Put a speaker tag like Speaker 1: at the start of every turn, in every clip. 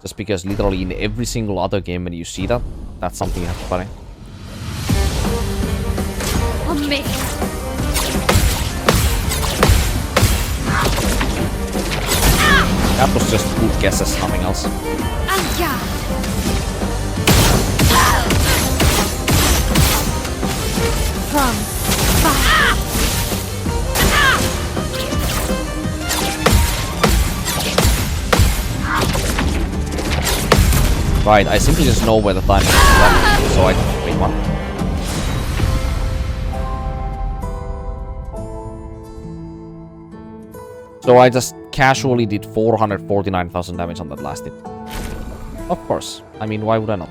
Speaker 1: Just because literally in every single other game when you see that, that's something you have to buy.
Speaker 2: On me.
Speaker 1: That was just good guesses, nothing else.
Speaker 2: From fire.
Speaker 1: Right, I simply just know where the time is left, so I wait one. So I just casually did 449,000 damage on that last hit. Of course. I mean, why would I not?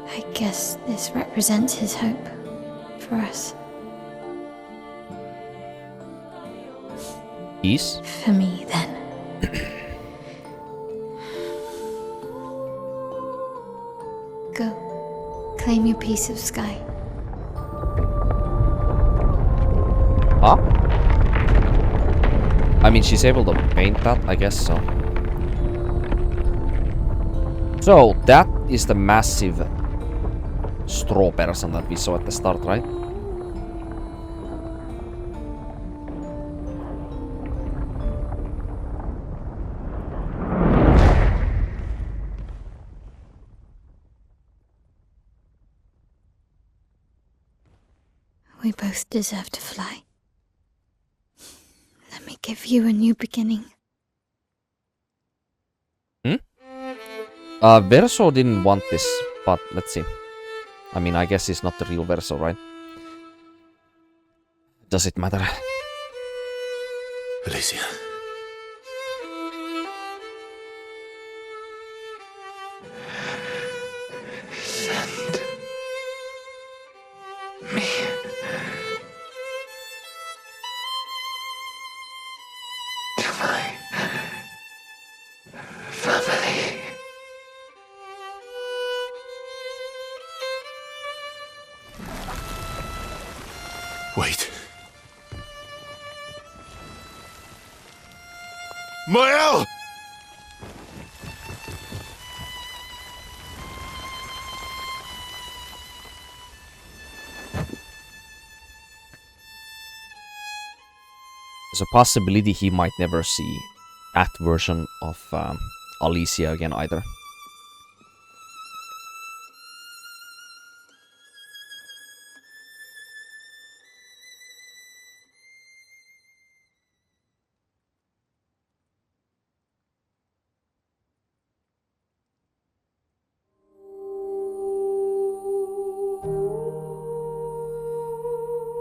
Speaker 2: I guess this represents his hope for us.
Speaker 1: Peace?
Speaker 2: For me, then. Go. Claim your piece of sky.
Speaker 1: Huh? I mean, she's able to paint that, I guess so. So, that is the massive straw person that we saw at the start, right?
Speaker 2: We both deserve to fly. Let me give you a new beginning.
Speaker 1: Verso didn't want this, but let's see. I mean, I guess he's not the real Verso, right? Does it matter?
Speaker 3: Alicia. Send me to my family. Wait. Maelle!
Speaker 1: There's a possibility he might never see that version of Alicia again either.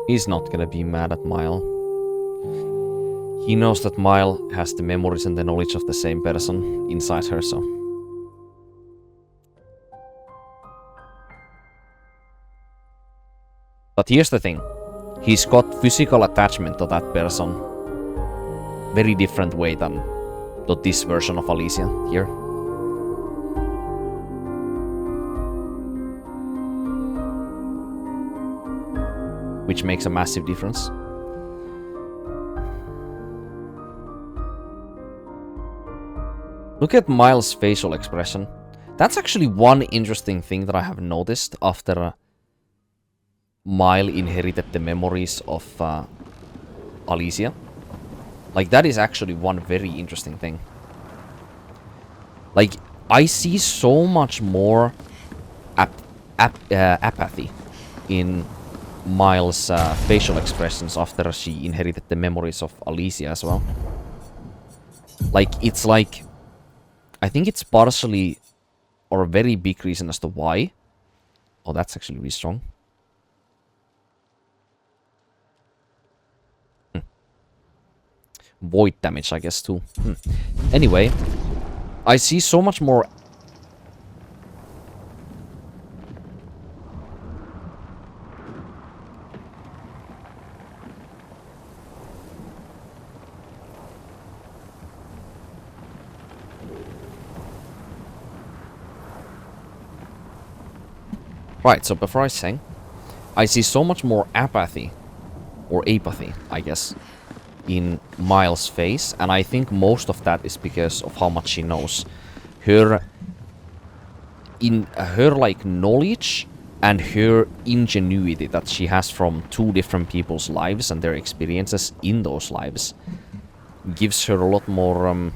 Speaker 1: He's not gonna be mad at Maelle. He knows that Maelle has the memories and the knowledge of the same person inside her, so... But here's the thing. He's got physical attachment to that person. Very different way than to this version of Alicia here. Which makes a massive difference. Look at Maelle's facial expression. That's actually one interesting thing that I have noticed after Maelle inherited the memories of Alicia. Like, that is actually one very interesting thing. Like, I see so much more apathy in Maelle's facial expressions after she inherited the memories of Alicia as well. Like, it's like... I think it's partially, or a very big reason as to why. Oh, that's actually really strong. Void damage, I guess, too. Anyway, I see so much more... Right, so before I sing, I see so much more apathy, or apathy, I guess, in Maelle's face, and I think most of that is because of how much she knows. Her like knowledge and her ingenuity that she has from two different people's lives and their experiences in those lives gives her a lot more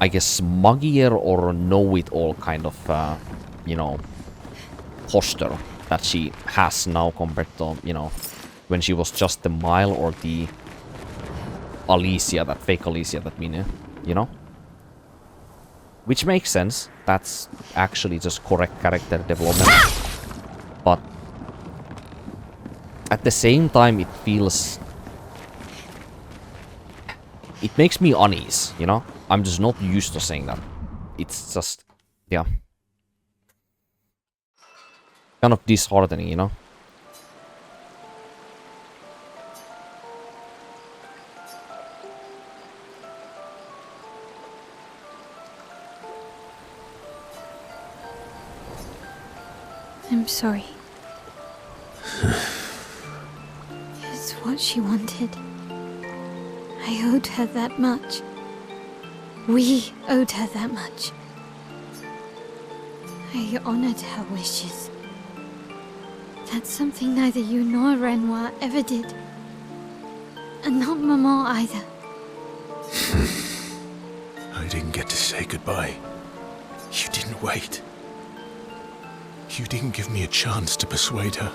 Speaker 1: I guess muggier or know-it-all kind of you know, posture that she has now compared to, you know, when she was just the Maelle or the Alicia, that fake Alicia that we knew, you know? Which makes sense. That's actually just correct character development. But at the same time, it feels... It makes me uneasy, you know? I'm just not used to saying that. It's just... Yeah. Kind of disheartening, you know?
Speaker 2: I'm sorry. It's what she wanted. I owed her that much. We owed her that much. I honored her wishes. That's something neither you nor Renoir ever did. And not Maman either.
Speaker 3: I didn't get to say goodbye. You didn't wait. You didn't give me a chance to persuade her.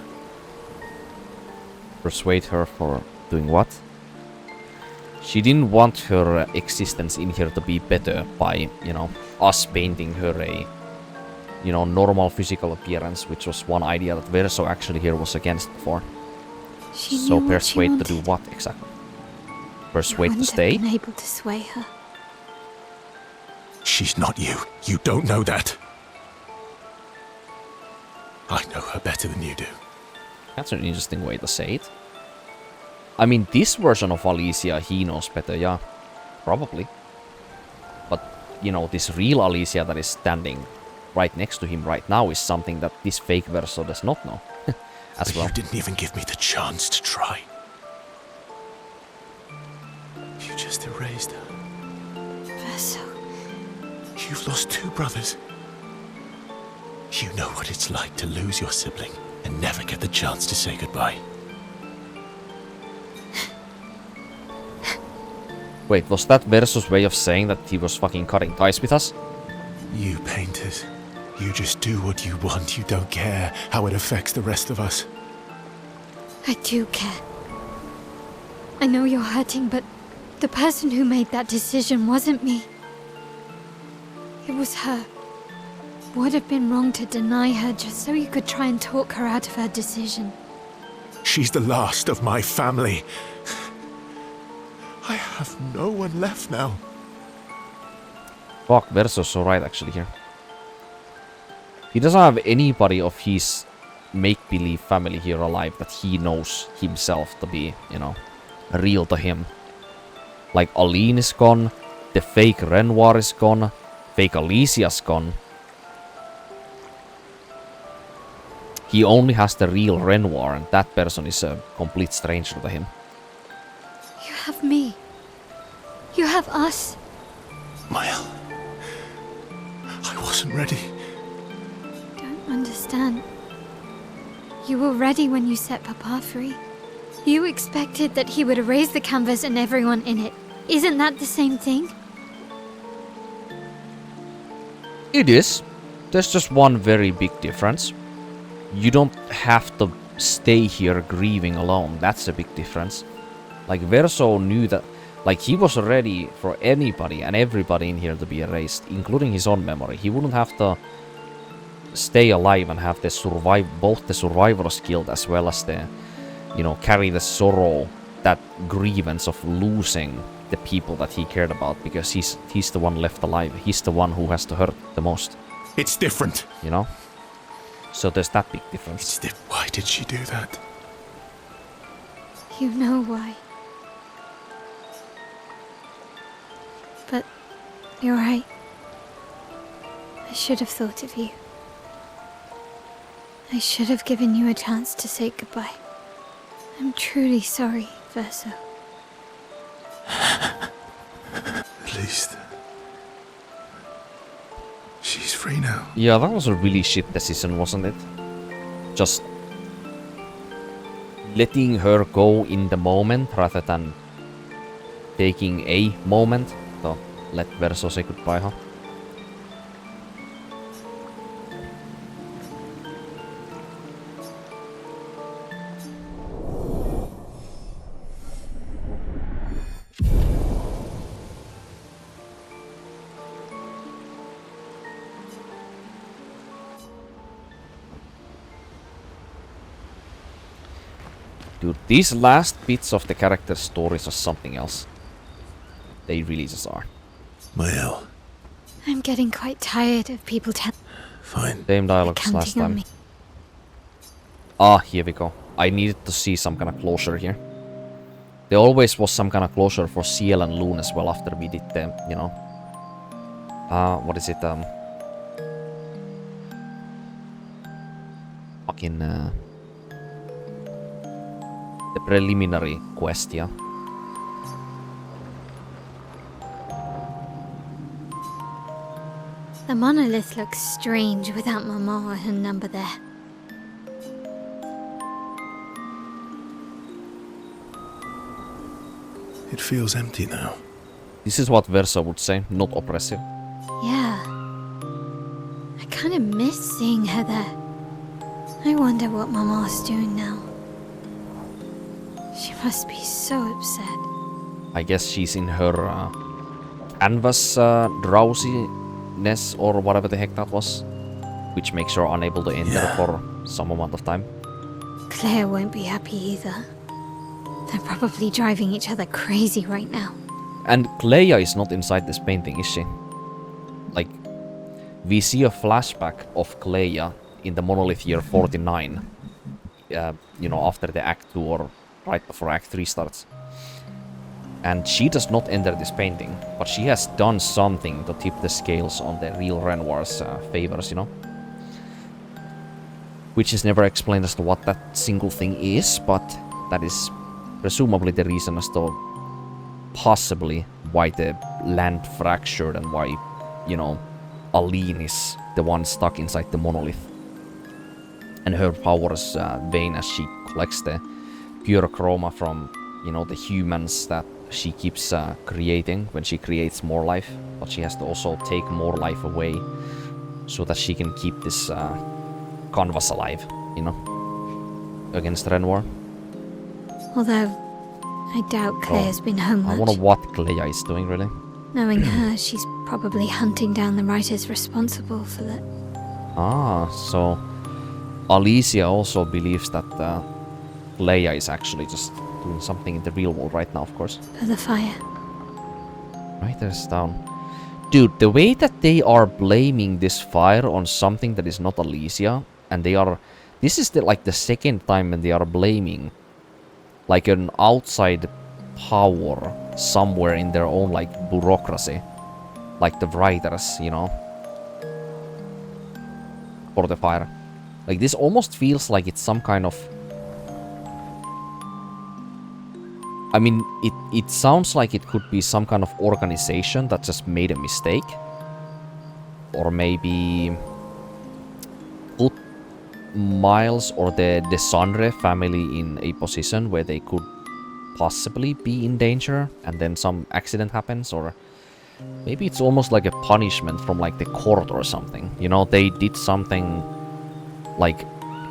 Speaker 1: Persuade her for doing what? She didn't want her existence in here to be better by, you know, us painting her a, you know, normal physical appearance, which was one idea that Verso actually here was against before.
Speaker 2: She
Speaker 1: So
Speaker 2: knew what she
Speaker 1: persuade to do
Speaker 2: wanted.
Speaker 1: what exactly?
Speaker 2: You
Speaker 1: Persuade to
Speaker 2: wouldn't
Speaker 1: stay?
Speaker 2: have been able to sway her.
Speaker 3: She's not you. You don't know that. I know her better than you do.
Speaker 1: That's an interesting way to say it. I mean, this version of Alicia, he knows better, yeah. Probably. But, you know, this real Alicia that is standing right next to him right now is something that this fake Verso does not know. As
Speaker 3: But
Speaker 1: well.
Speaker 3: you didn't even give me the chance to try. You just erased her.
Speaker 2: Verso.
Speaker 3: You've lost two brothers. You know what it's like to lose your sibling and never get the chance to say goodbye.
Speaker 1: Wait, was that Verso's way of saying that he was fucking cutting ties with us?
Speaker 3: You painters, you just do what you want. You don't care how it affects the rest of us.
Speaker 2: I do care. I know you're hurting, but the person who made that decision wasn't me. It was her. Would have been wrong to deny her just so you could try and talk her out of her decision.
Speaker 3: She's the last of my family. I have no one left now.
Speaker 1: Fuck, Verso's so right actually here. He doesn't have anybody of his make-believe family here alive that he knows himself to be, you know, real to him. Like, Aline is gone, the fake Renoir is gone, fake Alicia's gone. He only has the real Renoir, and that person is a complete stranger to him.
Speaker 2: You have me. You have us.
Speaker 3: Maelle, I wasn't ready.
Speaker 2: Don't understand. You were ready when you set Papa free. You expected that he would erase the canvas and everyone in it. Isn't that the same thing?
Speaker 1: It is. There's just one very big difference. You don't have to stay here grieving alone. That's a big difference. Like, Verso knew that, like, he was ready for anybody and everybody in here to be erased, including his own memory. He wouldn't have to stay alive and have the both the survivor's guilt as well as the, you know, carry the sorrow, that grievance of losing the people that he cared about, because he's the one left alive. He's the one who has to hurt the most.
Speaker 3: It's different.
Speaker 1: You know? So there's that big difference.
Speaker 3: Why did she do that?
Speaker 2: You know why. But you're right. I should have thought of you. I should have given you a chance to say goodbye. I'm truly sorry, Verso.
Speaker 3: At least she's free now.
Speaker 1: Yeah, that was a really shit decision, wasn't it? Just letting her go in the moment rather than taking a moment to let Verso say goodbye, huh? Dude, these last bits of the character stories are something else. They really just are.
Speaker 3: Maelle.
Speaker 2: I'm getting quite tired of people
Speaker 3: Fine.
Speaker 1: Same dialogues last
Speaker 2: counting on
Speaker 1: time.
Speaker 2: me.
Speaker 1: Ah, here we go. I needed to see some kind of closure here. There always was some kind of closure for Ciel and Loon as well after we did the, you know... what is it, fucking, the preliminary quest, yeah.
Speaker 2: The monolith looks strange without Mama or her number there.
Speaker 3: It feels empty now.
Speaker 1: This is what Verso would say, not oppressive.
Speaker 2: Yeah. I kind of miss seeing her there. I wonder what Mama's doing now. She must be so upset.
Speaker 1: I guess she's in her canvas drowsiness or whatever the heck that was, which makes her unable to enter for some amount of time.
Speaker 2: Claire won't be happy either. They're probably driving each other crazy right now.
Speaker 1: And Clair is not inside this painting, is she? Like, we see a flashback of Clair in the Monolith year 49, you know, after the Act 2 or right before Act 3 starts. And she does not enter this painting, but she has done something to tip the scales on the real Renoir's favors, you know? Which is never explained as to what that single thing is, but that is presumably the reason as to possibly why the land fractured and why, you know, Aline is the one stuck inside the monolith. And her powers wane as she collects the pure chroma from, you know, the humans that she keeps creating when she creates more life. But she has to also take more life away so that she can keep this canvas alive, you know, against Renoir.
Speaker 2: Although, I doubt Claire's been home
Speaker 1: I
Speaker 2: much.
Speaker 1: wonder what Clair is doing, really.
Speaker 2: Knowing her, she's probably hunting down the writers responsible for that.
Speaker 1: Ah, so Alicia also believes that Clair is actually just doing something in the real world right now, of course.
Speaker 2: For the fire.
Speaker 1: Writers down. Dude, the way that they are blaming this fire on something that is not Alicia, and they are... This is like the second time when they are blaming like an outside power somewhere in their own like bureaucracy. Like the writers, you know, for the fire. Like this almost feels like it's some kind of... I mean, it sounds like it could be some kind of organization that just made a mistake. Or maybe put Miles or the Desandre family in a position where they could possibly be in danger and then some accident happens, or maybe it's almost like a punishment from like the court or something. You know, they did something like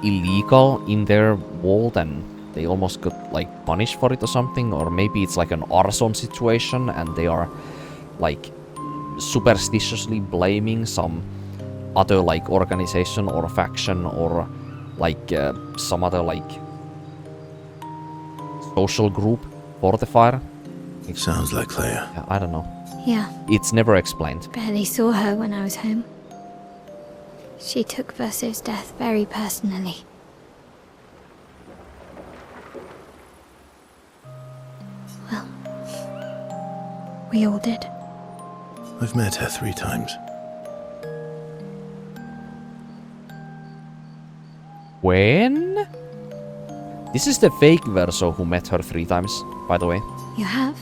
Speaker 1: illegal in their world and they almost got like punished for it or something, or maybe it's like an arson situation and they are like superstitiously blaming some other like organization or faction or like some other like social group for the fire.
Speaker 3: Sounds like Claire.
Speaker 1: Yeah, I don't know.
Speaker 2: Yeah,
Speaker 1: It's never explained.
Speaker 2: barely saw her when I was home. She took Verso's death very personally. Well, we all did.
Speaker 3: I've met her 3 times.
Speaker 1: When? This is the fake Verso who met her 3 times, by the way.
Speaker 2: You have?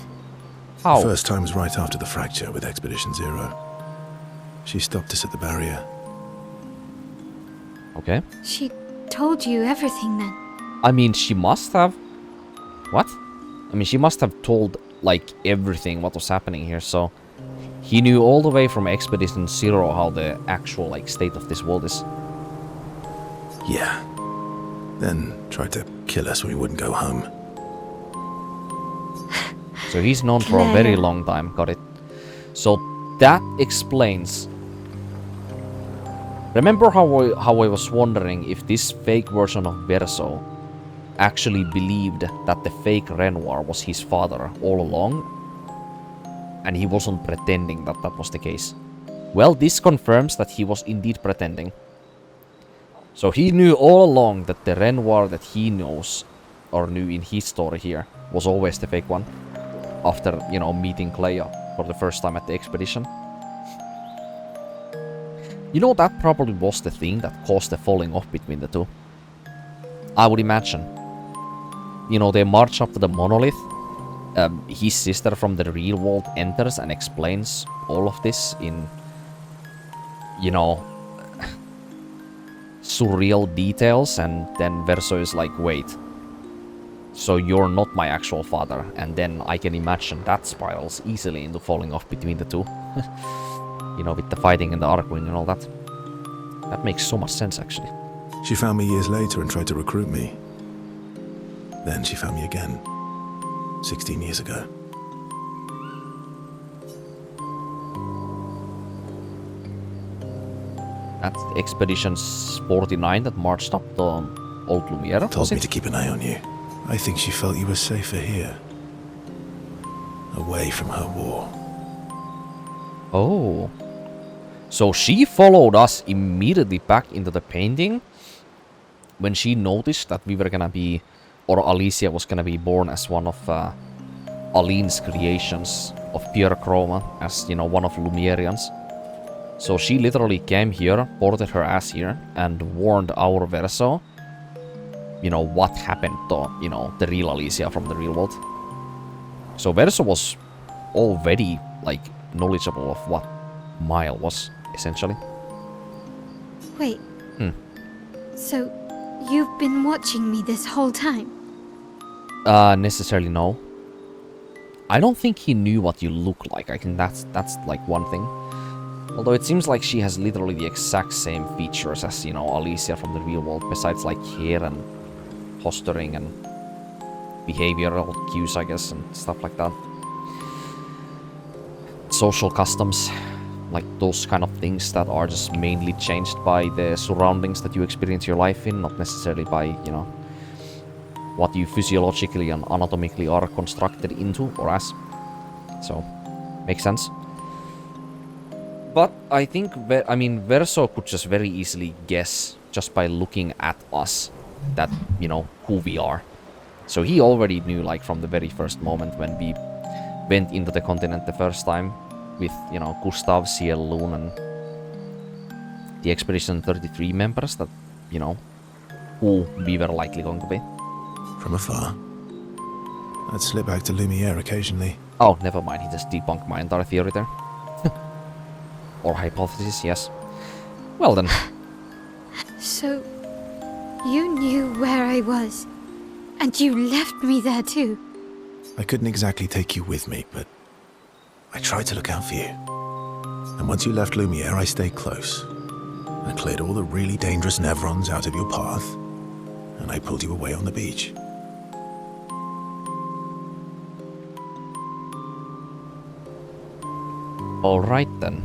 Speaker 1: How?
Speaker 3: The first time was right after the fracture with Expedition Zero. She stopped us at the barrier.
Speaker 1: Okay.
Speaker 2: She told you everything then?
Speaker 1: I mean, she must have. What? I mean, she must have told, like, everything what was happening here, so... He knew all the way from Expedition Zero how the actual, like, state of this world is.
Speaker 3: Yeah. Then tried to kill us when we wouldn't go home.
Speaker 1: So he's known for a very
Speaker 2: Claire.
Speaker 1: long time, got it. So that explains... Remember how I was wondering if this fake version of Verso actually believed that the fake Renoir was his father all along? And he wasn't pretending that that was the case. Well, this confirms that he was indeed pretending. So he knew all along that the Renoir that he knows, or knew in his story here, was always the fake one. After, you know, meeting Clair for the first time at the expedition. You know, that probably was the thing that caused the falling off between the two. I would imagine. You know, they march up to the monolith. His sister from the real world enters and explains all of this in, you know, surreal details, and then Verso is like, wait, so you're not my actual father, and then I can imagine that spirals easily into falling off between the two. You know, with the fighting and the Arkwing and all that. That makes so much sense, actually.
Speaker 3: She found me years later and tried to recruit me. Then she found me again. 16 years ago.
Speaker 1: At Expedition 49 that marched up the Old Lumiere, was
Speaker 3: Told me
Speaker 1: it?
Speaker 3: to keep an eye on you. I think she felt you were safer here. Away from her war.
Speaker 1: Oh. So she followed us immediately back into the painting when she noticed that we were gonna be, or Alicia was gonna be born as one of Aline's creations of pure chroma, as, you know, one of Lumerians. So she literally came here, ported her ass here, and warned our Verso, you know, what happened to, you know, the real Alicia from the real world. So Verso was already, like, knowledgeable of what Maelle was, essentially.
Speaker 2: Wait. So, you've been watching me this whole time?
Speaker 1: Necessarily no. I don't think he knew what you look like. I think that's like one thing. Although it seems like she has literally the exact same features as, you know, Alicia from the real world, besides like hair and posturing and behavioral cues, I guess, and stuff like that. Social customs, like those kind of things that are just mainly changed by the surroundings that you experience your life in, not necessarily by, you know, what you physiologically and anatomically are constructed into or as. So, makes sense. But I think, I mean, Verso could just very easily guess, just by looking at us, that, you know, who we are. So he already knew, like, from the very first moment when we went into the continent the first time with, you know, Gustav, Ciel, Loon, and the Expedition 33 members, that, you know, who we were likely going to be.
Speaker 3: From afar. I'd slip back to Lumiere occasionally.
Speaker 1: Oh, never mind, he just debunked my entire theory there. Or hypothesis, yes. Well then.
Speaker 2: So, You knew where I was. And you left me there too.
Speaker 3: I couldn't exactly take you with me, but I tried to look out for you. And once you left Lumiere, I stayed close. I cleared all the really dangerous Nevrons out of your path, and I pulled you away on the beach.
Speaker 1: Alright then.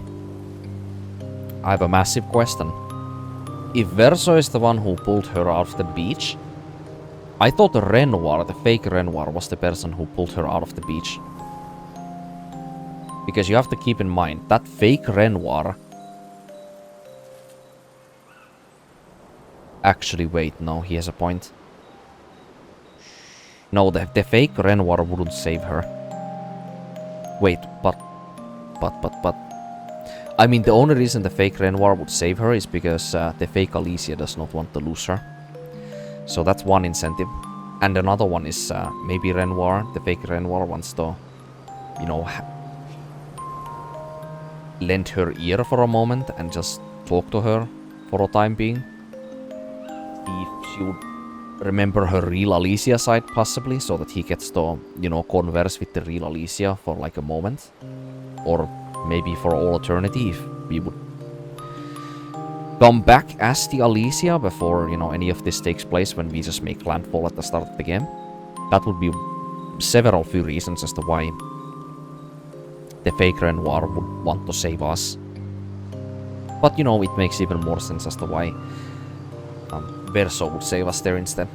Speaker 1: I have a massive question. If Verso is the one who pulled her out of the beach, I thought the Renoir, the fake Renoir, was the person who pulled her out of the beach. Because you have to keep in mind, that fake Renoir... Actually, wait, no, he has a point. No, the fake Renoir wouldn't save her. Wait, but... I mean, the only reason the fake Renoir would save her is because the fake Alicia does not want to lose her. So that's one incentive. And another one is maybe Renoir, the fake Renoir, wants to, you know, lend her ear for a moment and just talk to her for a time being. If she would remember her real Alicia side, possibly, so that he gets to, you know, converse with the real Alicia for like a moment. Or maybe for all eternity, if we would come back as the Alicia before, you know, any of this takes place, when we just make landfall at the start of the game. That would be several few reasons as to why the fake Renoir would want to save us. But, you know, it makes even more sense as to why Verso would save us there instead.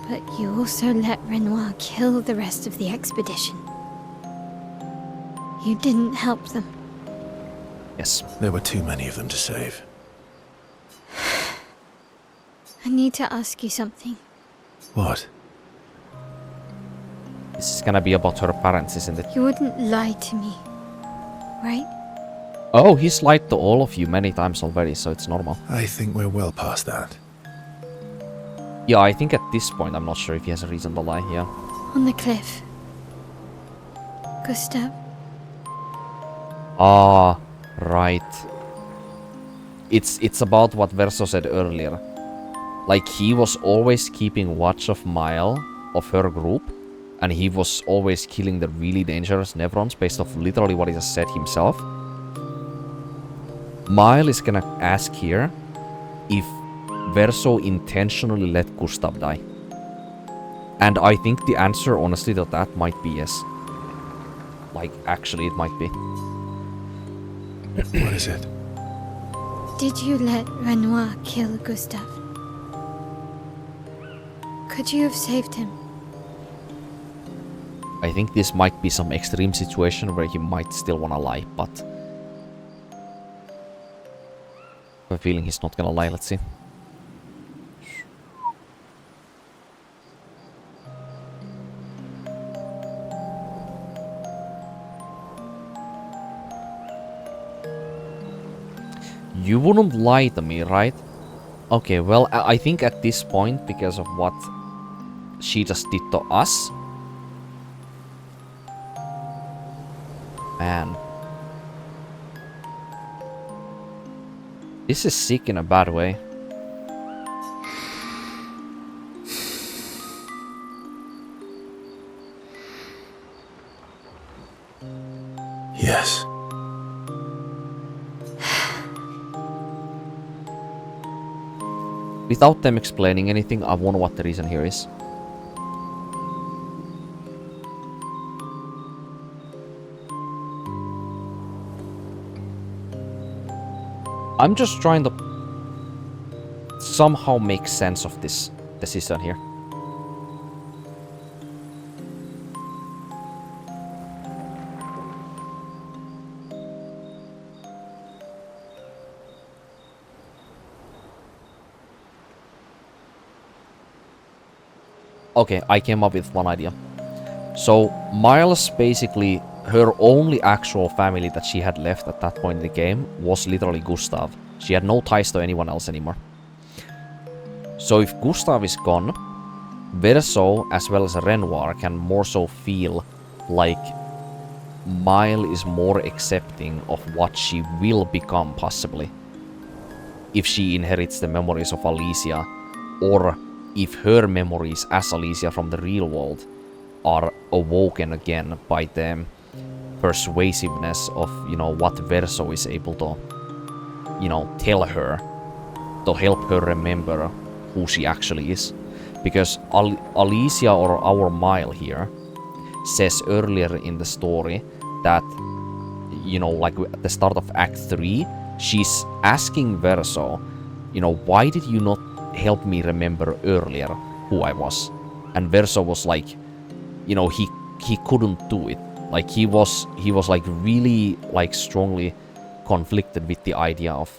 Speaker 2: But you also let Renoir kill the rest of the expedition. You didn't help them.
Speaker 1: Yes.
Speaker 3: There were too many of them to save.
Speaker 2: I need to ask you something.
Speaker 3: What?
Speaker 1: This is gonna be about her parents, isn't it?
Speaker 2: You wouldn't lie to me, right?
Speaker 1: Oh, he's lied to all of you many times already, so it's normal.
Speaker 3: I think we're well past that.
Speaker 1: Yeah, I think at this point, I'm not sure if he has a reason to lie here.
Speaker 2: On the cliff. Gustav?
Speaker 1: Ah, right. It's about what Verso said earlier. Like, he was always keeping watch of Maelle, of her group, and he was always killing the really dangerous Nevrons based off literally what he has said himself. Maelle is gonna ask here if Verso intentionally let Gustav die. And I think the answer, honestly, to that might be yes. Like, actually, it might be.
Speaker 3: What is it?
Speaker 2: Did you let Renoir kill Gustav? Could you have saved him?
Speaker 1: I think this might be some extreme situation where he might still wanna lie, but... I have a feeling he's not gonna lie, let's see. You wouldn't lie to me, right? Okay, well, I think at this point, because of what she just did to us... Man. This is sick in a bad way.
Speaker 3: Yes.
Speaker 1: Without them explaining anything, I wonder what the reason here is. I'm just trying to somehow make sense of this decision here. Okay, I came up with one idea. So, Miles basically, her only actual family that she had left at that point in the game was literally Gustav. She had no ties to anyone else anymore. So if Gustav is gone, Verso as well as Renoir can more so feel like Maelle is more accepting of what she will become, possibly. If she inherits the memories of Alicia or if her memories as Alicia from the real world are awoken again by the persuasiveness of, you know, what Verso is able to, you know, tell her to help her remember who she actually is. Because Alicia, or our Maelle here, says earlier in the story that, you know, like at the start of Act 3, she's asking Verso, you know, why did you not help me remember earlier who I was? And Verso was like, you know, he couldn't do it. Like he was like really like strongly conflicted with the idea of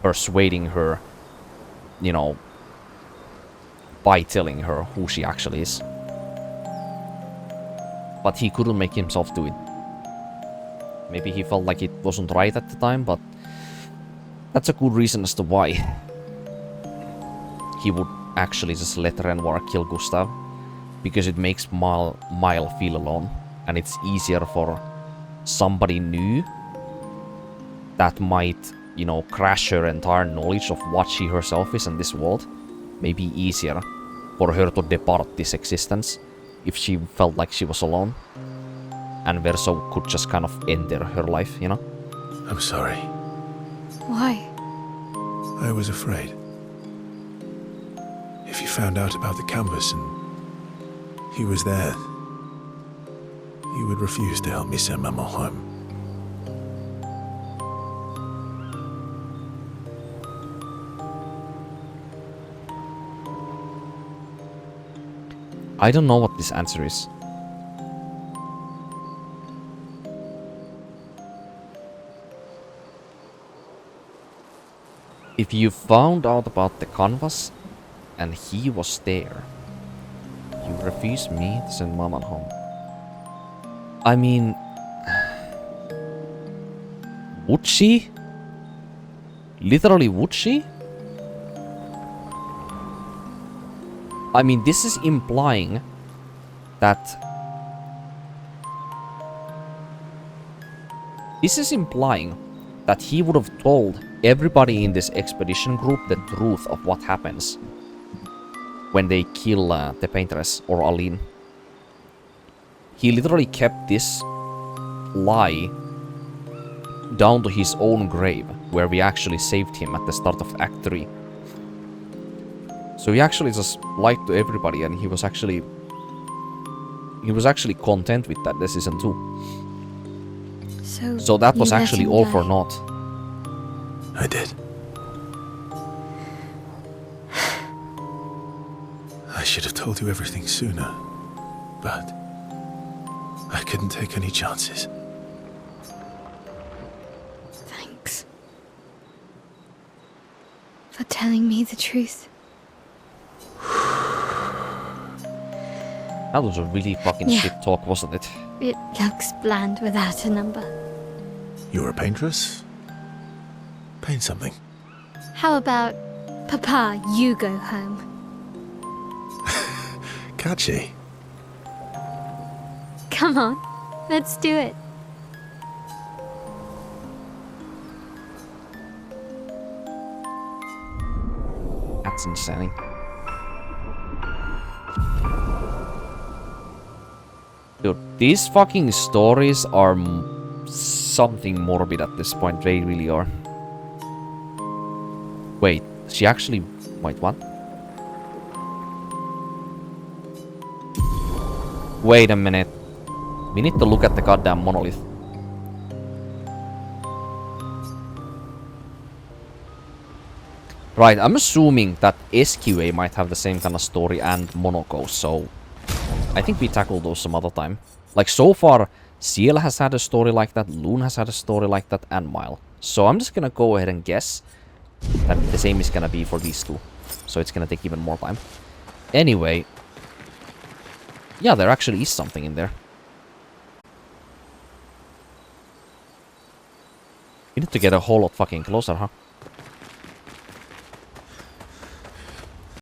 Speaker 1: persuading her, you know, by telling her who she actually is. But he couldn't make himself do it. Maybe he felt like it wasn't right at the time, but that's a good reason as to why he would actually just let Renoir kill Gustav. Because it makes Maelle feel alone. And it's easier for somebody new that might, you know, crash her entire knowledge of what she herself is in this world. Maybe easier for her to depart this existence if she felt like she was alone. And Verso could just kind of enter her life, you know?
Speaker 3: I'm sorry.
Speaker 2: Why?
Speaker 3: I was afraid. If you found out about the canvas and he was there, you would refuse to help me send Maman home.
Speaker 1: I don't know what this answer is. If you found out about the canvas and he was there, you refuse me to send Maman home. I mean, would she? Literally, would she? I mean, this is implying that... This is implying that he would have told everybody in this expedition group the truth of what happens when they kill the painteress, or Aline. He literally kept this lie down to his own grave, where we actually saved him at the start of Act 3. So he actually just lied to everybody, and he was actually content with that decision too. So that was actually all for naught.
Speaker 3: I did. I should have told you everything sooner, but I couldn't take any chances.
Speaker 2: Thanks for telling me the truth.
Speaker 1: That was a really fucking shit talk, wasn't it?
Speaker 2: It looks bland without a number.
Speaker 3: You're a paintress? Paint something.
Speaker 2: How about, Papa, you go home?
Speaker 3: Catchy.
Speaker 2: Come on, let's do it.
Speaker 1: That's insane. Dude, these fucking stories are something morbid at this point. They really are. Wait, she actually... Wait, what? Wait a minute. We need to look at the goddamn monolith. Right, I'm assuming that SQA might have the same kind of story and Monaco, so... I think we tackled those some other time. Like, so far, Ciel has had a story like that, Loon has had a story like that, and Maelle. So I'm just gonna go ahead and guess that the same is gonna be for these two. So it's gonna take even more time. Anyway... Yeah, there actually is something in there. We need to get a whole lot fucking closer, huh?